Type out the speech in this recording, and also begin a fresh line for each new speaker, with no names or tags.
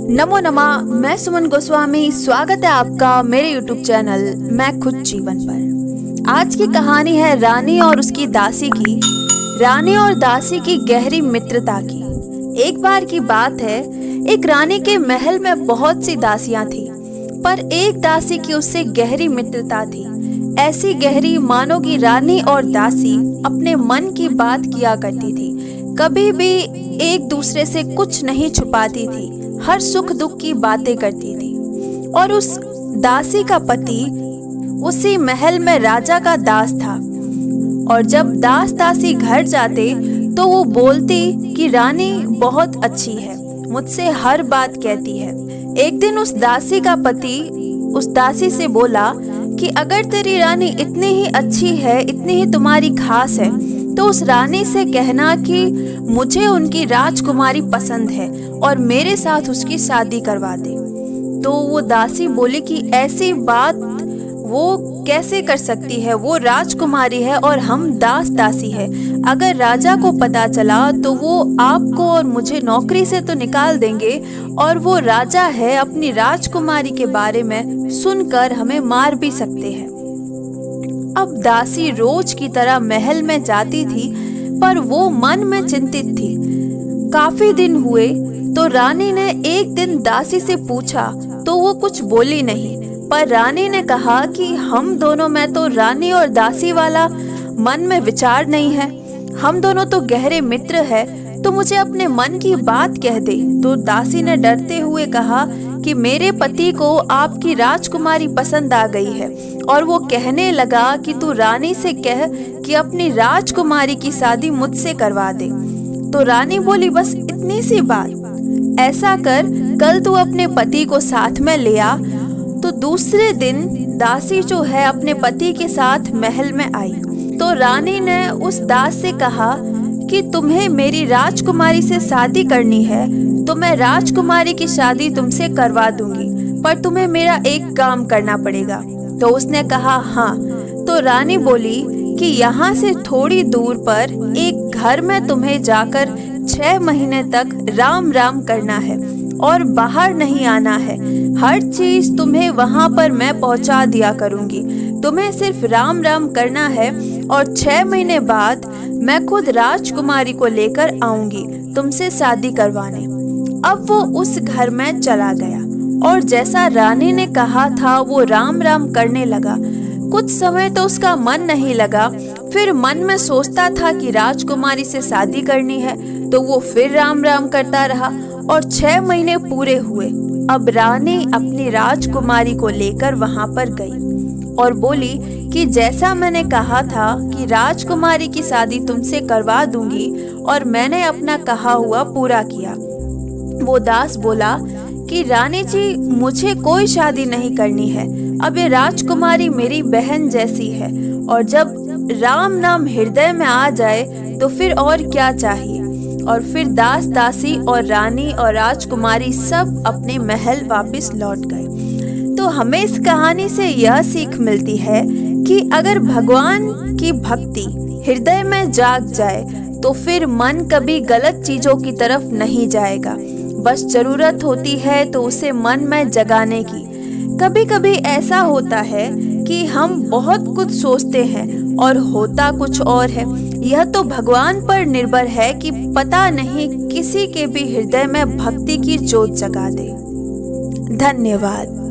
नमो नमः। मैं सुमन गोस्वामी, स्वागत है आपका मेरे YouTube चैनल मैं खुद जीवन पर। आज की कहानी है रानी और उसकी दासी की। रानी और दासी की गहरी मित्रता की। एक बार की बात है, एक रानी के महल में बहुत सी दासियां थीं, पर एक दासी की उससे गहरी मित्रता थी। ऐसी गहरी मानो कि रानी और दासी अपने मन की बात किया करती थी, कभी भी एक दूसरे से कुछ नहीं छुपाती थी, हर सुख दुख की बातें करती थी। और उस दासी का पति उसी महल में राजा का दास था। और जब दास दासी घर जाते तो वो बोलती कि रानी बहुत अच्छी है, मुझसे हर बात कहती है। एक दिन उस दासी का पति उस दासी से बोला कि अगर तेरी रानी इतनी ही अच्छी है, इतनी ही तुम्हारी खास है, तो उस रानी से कहना कि मुझे उनकी राजकुमारी पसंद है और मेरे साथ उसकी शादी करवा दे। तो वो दासी बोली कि ऐसी बात वो कैसे कर सकती है, वो राजकुमारी है और हम दास दासी है। अगर राजा को पता चला तो वो आपको और मुझे नौकरी से तो निकाल देंगे, और वो राजा है, अपनी राजकुमारी के बारे में सुनकर हमें मार भी सकते हैं। अब दासी रोज की तरह महल में जाती थी, पर वो मन में चिंतित थी। काफी दिन हुए तो रानी ने एक दिन दासी से पूछा तो वो कुछ बोली नहीं, पर रानी ने कहा कि हम दोनों में तो रानी और दासी वाला मन में विचार नहीं है, हम दोनों तो गहरे मित्र हैं, तो मुझे अपने मन की बात कह दे। तो दासी ने डरते हुए कहा कि मेरे पति को आपकी राजकुमारी पसंद आ गई है, और वो कहने लगा कि तू रानी से कह कि अपनी राजकुमारी की शादी मुझसे करवा दे। तो रानी बोली, बस इतनी सी बात, ऐसा कर कल तू अपने पति को साथ में ले आ। तो दूसरे दिन दासी जो है अपने पति के साथ महल में आई। तो रानी ने उस दास से कहा कि तुम्हें मेरी राजकुमारी से शादी करनी है तो मैं राजकुमारी की शादी तुमसे करवा दूंगी, पर तुम्हें मेरा एक काम करना पड़ेगा। तो उसने कहा हाँ। तो रानी बोली कि यहाँ से थोड़ी दूर पर एक घर में तुम्हें जाकर 6 महीने तक राम राम करना है और बाहर नहीं आना है। हर चीज तुम्हें वहाँ पर मैं पहुँचा दिया करूँगी, तुम्हें सिर्फ राम राम करना है, और 6 महीने बाद मैं खुद राजकुमारी को लेकर आऊंगी तुमसे शादी करवाने। अब वो उस घर में चला गया और जैसा रानी ने कहा था वो राम राम करने लगा। कुछ समय तो उसका मन नहीं लगा, फिर मन में सोचता था कि राजकुमारी से शादी करनी है, तो वो फिर राम राम करता रहा और 6 महीने पूरे हुए। अब रानी अपनी राजकुमारी को लेकर वहां पर गई और बोली कि जैसा मैंने कहा था कि राजकुमारी की शादी तुमसे करवा दूंगी, और मैंने अपना कहा हुआ पूरा किया। वो दास बोला कि रानी जी, मुझे कोई शादी नहीं करनी है, अब ये राजकुमारी मेरी बहन जैसी है, और जब राम नाम हृदय में आ जाए तो फिर और क्या चाहिए। और फिर दास दासी और रानी और राजकुमारी सब अपने महल वापस लौट गए। तो हमें इस कहानी से यह सीख मिलती है कि अगर भगवान की भक्ति हृदय में जाग जाए तो फिर मन कभी गलत चीजों की तरफ नहीं जाएगा। बस जरूरत होती है तो उसे मन में जगाने की। कभी कभी ऐसा होता है कि हम बहुत कुछ सोचते हैं और होता कुछ और है। यह तो भगवान पर निर्भर है कि पता नहीं किसी के भी हृदय में भक्ति की जोत जगा दे। धन्यवाद।